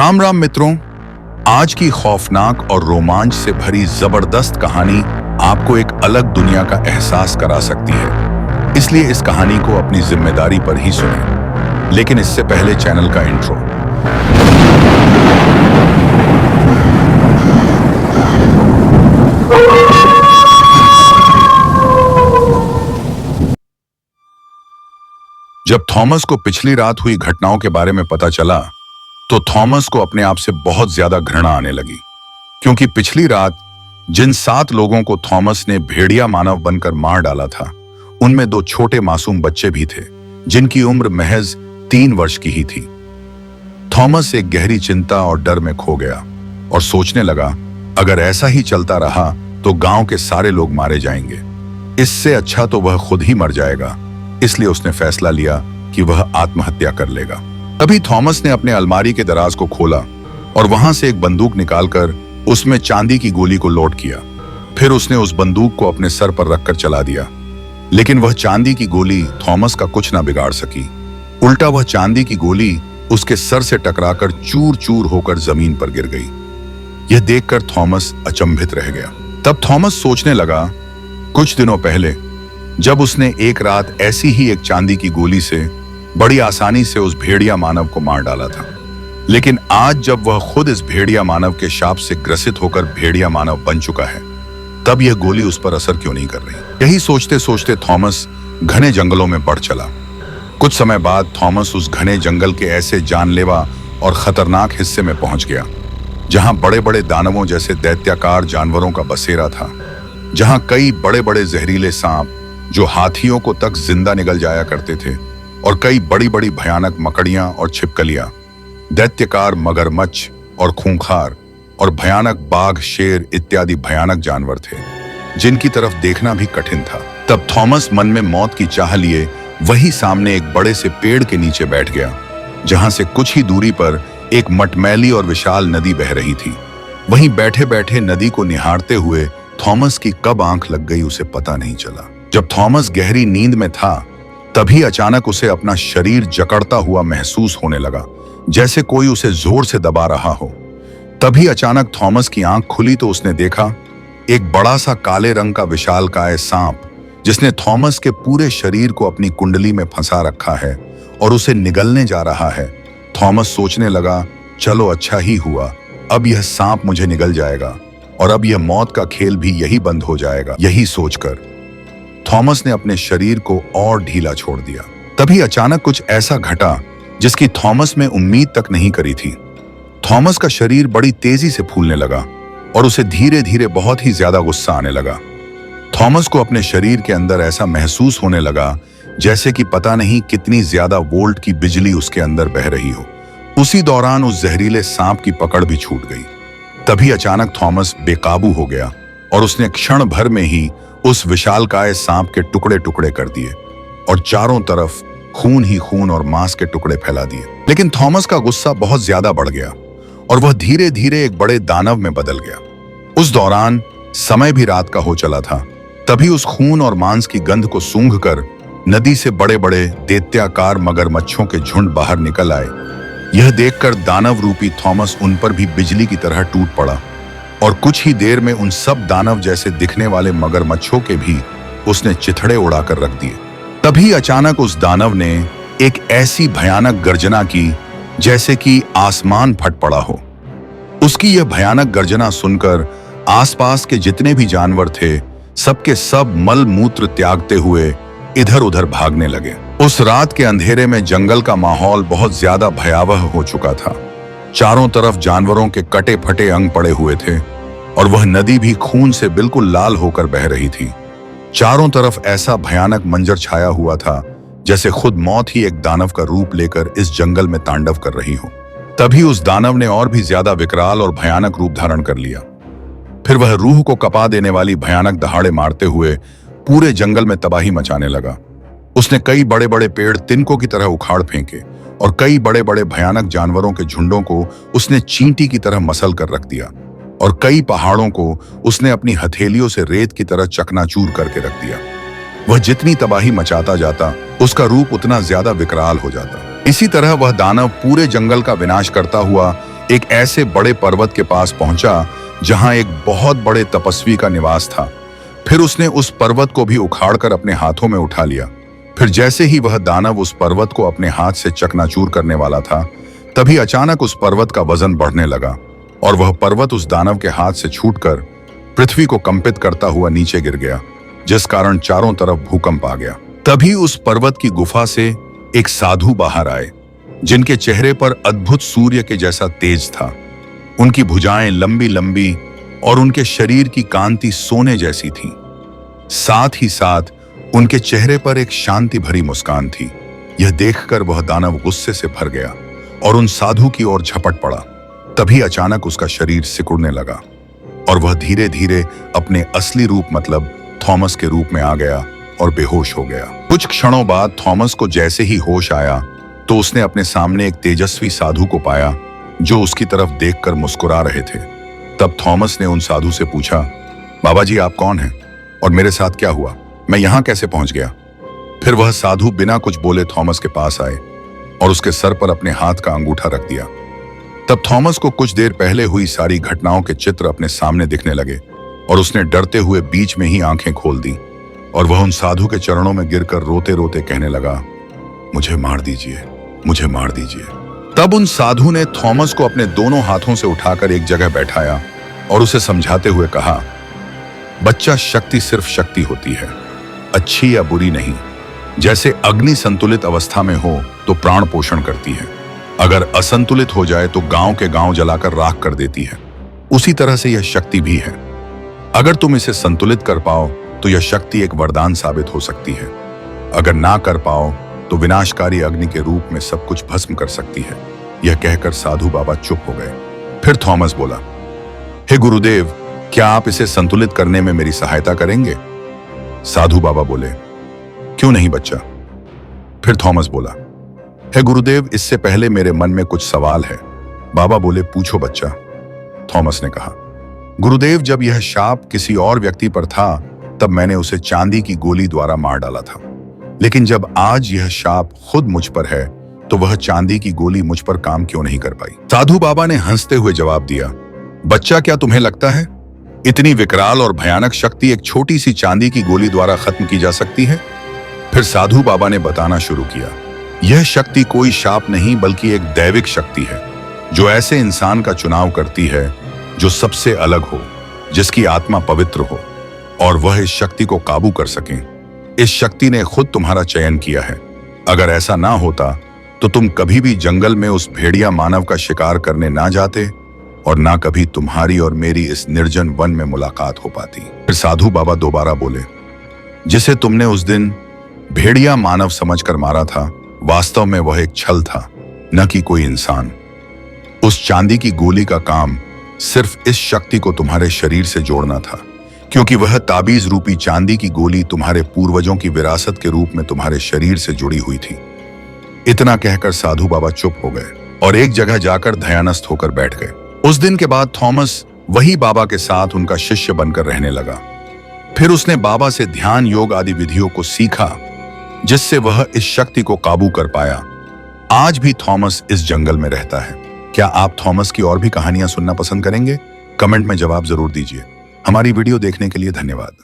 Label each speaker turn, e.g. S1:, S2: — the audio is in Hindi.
S1: राम राम मित्रों, आज की खौफनाक और रोमांच से भरी जबरदस्त कहानी आपको एक अलग दुनिया का एहसास करा सकती है। इसलिए इस कहानी को अपनी जिम्मेदारी पर ही सुनें। लेकिन इससे पहले चैनल का इंट्रो। जब थॉमस को पिछली रात हुई घटनाओं के बारे में पता चला तो थॉमस को अपने आप से बहुत ज्यादा घृणा आने लगी, क्योंकि पिछली रात जिन 7 लोगों को थॉमस ने भेड़िया मानव बनकर मार डाला था, उनमें 2 छोटे मासूम बच्चे भी थे जिनकी उम्र महज 3 वर्ष की ही थी। थॉमस एक गहरी चिंता और डर में खो गया और सोचने लगा, अगर ऐसा ही चलता रहा तो गांव के सारे लोग मारे जाएंगे। इससे अच्छा तो वह खुद ही मर जाएगा। इसलिए उसने फैसला लिया कि वह आत्महत्या कर लेगा। तभी थॉमस ने अपने अलमारी के दराज को खोला और वहां से एक बंदूक निकालकर उसमें चांदी की गोली को लोड किया। फिर उसने उस बंदूक को अपने सर पर रखकर चला दिया। लेकिन वह चांदी की गोली थॉमस का कुछ ना बिगाड़ सकी। उल्टा वह चांदी की गोली उसके सर से टकराकर चूर चूर होकर जमीन पर गिर गई। यह देखकर थॉमस अचंभित रह गया। तब थॉमस सोचने लगा, कुछ दिनों पहले जब उसने एक रात ऐसी ही एक चांदी की गोली से बड़ी आसानी से उस भेड़िया मानव को मार डाला था, लेकिन आज जब वह खुद इस भेड़िया मानव के शाप से ग्रसित होकर भेड़िया मानव बन चुका है, तब यह गोली उस पर असर क्यों नहीं कर रही। यही सोचते सोचते थॉमस घने जंगलों में बढ़ चला। कुछ समय बाद थॉमस उस घने जंगल के ऐसे जानलेवा और खतरनाक हिस्से में पहुंच गया जहां बड़े बड़े दानवों जैसे दैत्याकार जानवरों का बसेरा था, जहां कई बड़े बड़े जहरीले सांप जो हाथियों को तक जिंदा निगल जाया करते थे, और कई बड़ी बड़ी भयानक मकड़ियां और छिपकलियां, दैत्यकार मगरमच्छ और खूंखार और भयानक बाघ, शेर इत्यादि भयानक जानवर थे जिनकी तरफ देखना भी कठिन था। तब थॉमस मन में मौत की चाह लिए वही सामने एक बड़े से पेड़ के नीचे बैठ गया, जहां से कुछ ही दूरी पर एक मटमैली और विशाल नदी बह रही थी। वहीं बैठे बैठे नदी को निहारते हुए थॉमस की कब आंख लग गई उसे पता नहीं चला। जब थॉमस गहरी नींद में था, तभी अचानक उसे अपना शरीर जकड़ता हुआ महसूस होने लगा, जैसे कोई उसे जोर से दबा रहा हो। तभी अचानक थॉमस की आंख खुली तो उसने देखा एक बड़ा सा काले रंग का विशालकाय सांप, जिसने थॉमस के पूरे शरीर को अपनी कुंडली में फंसा रखा है और उसे निगलने जा रहा है। थॉमस सोचने लगा, चलो अच्छा ही हुआ, अब यह सांप मुझे निगल जाएगा और अब यह मौत का खेल भी यही बंद हो जाएगा। यही सोचकर थॉमस ने अपने शरीर को और ढीला छोड़ दिया। तभी अचानक कुछ ऐसा घटा जिसकी थॉमस में उम्मीद तक नहीं करी थी। थॉमस का शरीर बड़ी तेजी से फूलने लगा और उसे धीरे धीरे बहुत ही ज्यादा गुस्सा आने लगा। थॉमस को अपने शरीर के अंदर ऐसा महसूस होने लगा जैसे कि पता नहीं कितनी ज्यादा वोल्ट की बिजली उसके अंदर बह रही हो। उसी दौरान उस जहरीले सांप की पकड़ भी छूट गई। तभी अचानक थॉमस बेकाबू हो गया और उसने क्षण भर में ही उस विशालकाय सांप के टुकड़े टुकड़े कर दिए और चारों तरफ खून ही खून और मांस के टुकड़े फैला दिए। लेकिन थॉमस का गुस्सा बहुत ज्यादा बढ़ गया और वह धीरे धीरे एक बड़े दानव में बदल गया। उस दौरान समय भी रात का हो चला था। तभी उस खून और मांस की गंध को सूंघकर नदी से बड़े बड़े दैत्याकार मगरमच्छों के झुंड बाहर निकल आए। यह देखकर दानव रूपी थॉमस उन पर भी बिजली की तरह टूट पड़ा और कुछ ही देर में उन सब दानव जैसे दिखने वाले मगरमच्छों के भी उसने चिथड़े उड़ाकर रख दिए। तभी अचानक उस दानव ने एक ऐसी भयानक गर्जना की जैसे कि आसमान फट पड़ा हो। उसकी यह भयानक गर्जना सुनकर आसपास के जितने भी जानवर थे, सबके सब मल मूत्र त्यागते हुए इधर उधर भागने लगे। उस रात के अंधेरे में जंगल का माहौल बहुत ज्यादा भयावह हो चुका था। चारों तरफ जानवरों के कटे फटे अंग पड़े हुए थे और वह नदी भी खून से बिल्कुल लाल होकर बह रही थी। चारों तरफ ऐसा भयानक मंजर छाया हुआ था जैसे खुद मौत ही एक दानव का रूप लेकर इस जंगल में तांडव कर रही हो। तभी उस दानव ने और भी ज्यादा विकराल और भयानक रूप धारण कर लिया। फिर वह रूह को कपा देने वाली भयानक दहाड़े मारते हुए पूरे जंगल में तबाही मचाने लगा। उसने कई बड़े बड़े पेड़ तिनकों की तरह उखाड़ फेंके और कई बड़े बड़े भयानक जानवरों के झुंडों को उसने चींटी की तरह मसल कर रख दिया और कई पहाड़ों को उसने अपनी हथेलियों से रेत की तरह चकनाचूर करके रख दिया। वह जितनी तबाही मचाता जाता, उसका रूप उतना ज्यादा विकराल हो जाता। इसी तरह वह दानव पूरे जंगल का विनाश करता हुआ एक ऐसे बड़े पर्वत के पास पहुंचा जहां एक बहुत बड़े तपस्वी का निवास था। फिर उसने उस पर्वत को भी उखाड़कर अपने हाथों में उठा लिया। फिर जैसे ही वह दानव उस पर्वत को अपने हाथ से चकनाचूर करने वाला था, तभी अचानक उस पर्वत का वजन बढ़ने लगा और वह पर्वत उस दानव के हाथ से छूटकर पृथ्वी को कंपित करता हुआ नीचे गिर गया, जिस कारण चारों तरफ भूकंप आ गया। तभी उस पर्वत की गुफा से एक साधु बाहर आए, जिनके चेहरे पर अद्भुत सूर्य के जैसा तेज था। उनकी भुजाएं लंबी लंबी और उनके शरीर की कांति सोने जैसी थी। साथ ही साथ उनके चेहरे पर एक शांति भरी मुस्कान थी। यह देखकर वह दानव गुस्से से भर गया और उन साधु की ओर झपट पड़ा। तभी अचानक उसका शरीर सिकुड़ने लगा और वह धीरे धीरे अपने असली रूप मतलब थॉमस के रूप में आ गया और बेहोश हो गया। कुछ क्षणों बाद थॉमस को जैसे ही होश आया तो उसने अपने सामने एक तेजस्वी साधु को पाया जो उसकी तरफ देखकर मुस्कुरा रहे थे। तब थॉमस ने उन साधु से पूछा, बाबा जी आप कौन हैं और मेरे साथ क्या हुआ, मैं यहां कैसे पहुंच गया? फिर वह साधु बिना कुछ बोले थॉमस के पास आए और उसके सर पर अपने हाथ का अंगूठा रख दिया। तब थॉमस को कुछ देर पहले हुई सारी घटनाओं के चित्र अपने सामने दिखने लगे और उसने डरते हुए बीच में ही आंखें खोल दी और वह उन साधु के चरणों में गिरकर रोते रोते कहने लगा, मुझे मार दीजिए, मुझे मार दीजिए। तब उन साधु ने थॉमस को अपने दोनों हाथों से उठाकर एक जगह बैठाया और उसे समझाते हुए कहा, बच्चा शक्ति सिर्फ शक्ति होती है, अच्छी या बुरी नहीं। जैसे अग्नि संतुलित अवस्था में हो तो प्राण पोषण करती है, अगर असंतुलित हो जाए तो गांव के गांव जलाकर राख कर देती है। उसी तरह से यह शक्ति भी है। अगर तुम इसे संतुलित कर पाओ तो यह शक्ति एक वरदान साबित हो सकती है, अगर ना कर पाओ तो विनाशकारी अग्नि के रूप में सब कुछ भस्म कर सकती है। यह कहकर साधु बाबा चुप हो गए। फिर थॉमस बोला, हे गुरुदेव, क्या आप इसे संतुलित करने में मेरी सहायता करेंगे? साधु बाबा बोले, क्यों नहीं बच्चा। फिर थॉमस बोला, हे गुरुदेव, इससे पहले मेरे मन में कुछ सवाल है। बाबा बोले, पूछो बच्चा। थॉमस ने कहा, गुरुदेव, जब यह शाप किसी और व्यक्ति पर था तब मैंने उसे चांदी की गोली द्वारा मार डाला था, लेकिन जब आज यह शाप खुद मुझ पर है तो वह चांदी की गोली मुझ पर काम क्यों नहीं कर पाई? साधु बाबा ने हंसते हुए जवाब दिया, बच्चा, क्या तुम्हें लगता है इतनी विकराल और भयानक शक्ति एक छोटी सी चांदी की गोली द्वारा खत्म की जा सकती है? फिर साधु बाबा ने बताना शुरू किया, यह शक्ति कोई शाप नहीं बल्कि एक दैविक शक्ति है जो ऐसे इंसान का चुनाव करती है जो सबसे अलग हो, जिसकी आत्मा पवित्र हो और वह इस शक्ति को काबू कर सके। इस शक्ति ने खुद तुम्हारा चयन किया है। अगर ऐसा ना होता तो तुम कभी भी जंगल में उस भेड़िया मानव का शिकार करने ना जाते और ना कभी तुम्हारी और मेरी इस निर्जन वन में मुलाकात हो पाती। फिर साधु बाबा दोबारा बोले, जिसे तुमने उस दिन भेड़िया मानव समझकर मारा था, वास्तव में वह एक छल था, न कि कोई इंसान। उस चांदी की गोली का काम सिर्फ इस शक्ति को तुम्हारे शरीर से जोड़ना था, क्योंकि वह ताबीज रूपी चांदी की गोली तुम्हारे पूर्वजों की विरासत के रूप में तुम्हारे शरीर से जुड़ी हुई थी। इतना कहकर साधु बाबा चुप हो गए और एक जगह जाकर ध्यानस्थ होकर बैठ गए। उस दिन के बाद थॉमस वही बाबा के साथ उनका शिष्य बनकर रहने लगा। फिर उसने बाबा से ध्यान, योग आदि विधियों को सीखा, जिससे वह इस शक्ति को काबू कर पाया। आज भी थॉमस इस जंगल में रहता है। क्या आप थॉमस की और भी कहानियां सुनना पसंद करेंगे? कमेंट में जवाब जरूर दीजिए। हमारी वीडियो देखने के लिए धन्यवाद।